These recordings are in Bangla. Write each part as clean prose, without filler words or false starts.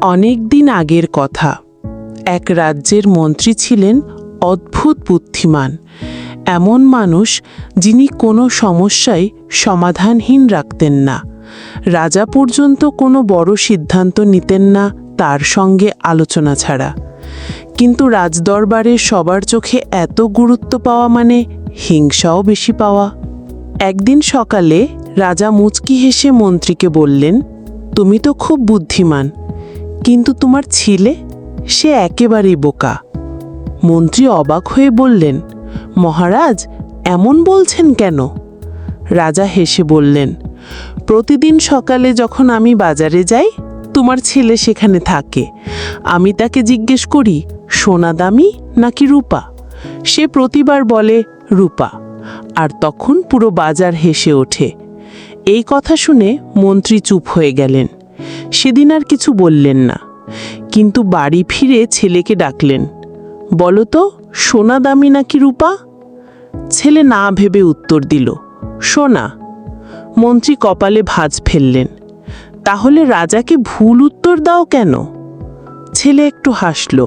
অনেক দিন আগের কথা। এক রাজ্যের মন্ত্রী ছিলেন অদ্ভুত বুদ্ধিমান, এমন মানুষ যিনি কোনো সমস্যাই সমাধানহীন রাখতেন না। রাজা পর্যন্ত কোনো বড় সিদ্ধান্ত নিতেন না তার সঙ্গে আলোচনা ছাড়া। কিন্তু রাজদরবারে সবার চোখে এত গুরুত্ব পাওয়া মানে হিংসাও বেশি পাওয়া। একদিন সকালে রাজা মুচকি হেসে মন্ত্রীকে বললেন, তুমি তো খুব বুদ্ধিমান, কিন্তু তোমার ছেলে সে একেবারেই বোকা। মন্ত্রী অবাক হয়ে বললেন, মহারাজ এমন বলছেন কেন? রাজা হেসে বললেন, প্রতিদিন সকালে যখন আমি বাজারে যাই তোমার ছেলে সেখানে থাকে। আমি তাকে জিজ্ঞেস করি, সোনা দামি নাকি রূপা? সে প্রতিবার বলে রূপা, আর তখন পুরো বাজার হেসে ওঠে। এই কথা শুনে মন্ত্রী চুপ হয়ে গেলেন। সেদিন আর কিছু বললেন না, কিন্তু বাড়ি ফিরে ছেলেকে ডাকলেন, বলো তো সোনা দামি নাকি রূপা? ছেলে না ভেবে উত্তর দিল, সোনা। মন্ত্রী কপালে ভাঁজ ফেললেন, তাহলে রাজাকে ভুল উত্তর দাও কেন? ছেলে একটু হাসল,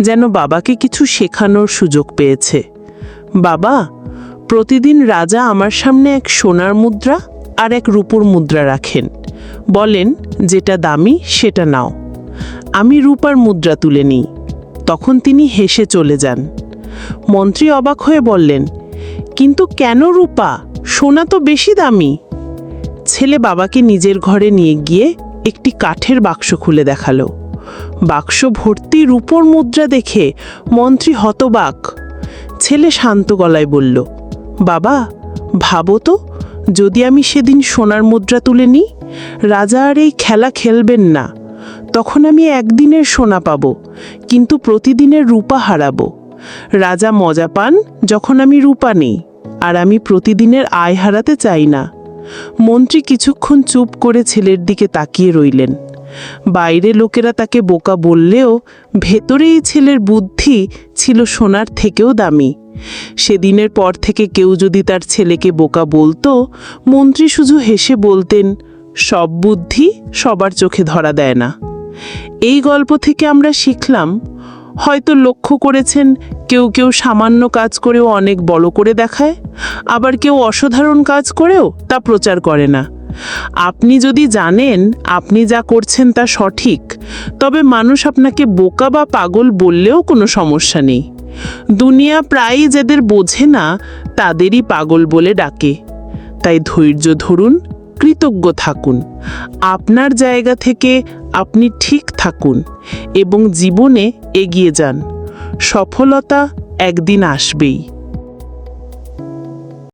যেন বাবাকে কিছু শেখানোর সুযোগ পেয়েছে। বাবা, প্রতিদিন রাজা আমার সামনে এক সোনার মুদ্রা আর এক রূপোর মুদ্রা রাখেন, বলেন যেটা দামি সেটা নাও। আমি রূপার মুদ্রা তুলে নিই, তখন তিনি হেসে চলে যান। মন্ত্রী অবাক হয়ে বললেন, কিন্তু কেন রূপা? সোনা তো বেশি দামি। ছেলে বাবাকে নিজের ঘরে নিয়ে গিয়ে একটি কাঠের বাক্স খুলে দেখালো। বাক্স ভর্তি রূপোর মুদ্রা দেখে মন্ত্রী হতবাক। ছেলে শান্ত গলায় বলল, বাবা ভাবো তো, যদি আমি সেদিন সোনার মুদ্রা তুলে নিই, রাজা আর এই খেলা খেলবেন না। তখন আমি একদিনের সোনা পাবো, কিন্তু প্রতিদিনের রূপা হারাবো। রাজা মজা পান যখন আমি রূপা নিই, আর আমি প্রতিদিনের আয় হারাতে চাই না। মন্ত্রী কিছুক্ষণ চুপ করে ছেলের দিকে তাকিয়ে রইলেন। বাইরে লোকেরা তাকে বোকা বললেও ভেতরে এই ছেলের বুদ্ধি ছিল সোনার থেকেও দামি। সেদিনের পর থেকে কেউ যদি তার ছেলেকে বোকা বলতো, মন্ত্রী শুধু হেসে বলতেন, সব বুদ্ধি সবার চোখে ধরা দেয় না। এই গল্প থেকে আমরা শিখলাম, হয়তো লক্ষ্য করেছেন, কেউ কেউ সামান্য কাজ করেও অনেক বড় করে দেখায়, আবার কেউ অসাধারণ কাজ করেও তা প্রচার করে না। আপনি যদি জানেন আপনি যা করছেন তা সঠিক, তবে মানুষ আপনাকে বোকা বা পাগল বললেও কোনো সমস্যা নেই। দুনিয়া প্রায়ই যাদের বোঝে না তাদেরই পাগল বলে ডাকে। তাই ধৈর্য ধরুন, কৃতজ্ঞ থাকুন, আপনার জায়গা থেকে আপনি ঠিক থাকুন এবং জীবনে এগিয়ে যান। সফলতা একদিন আসবেই।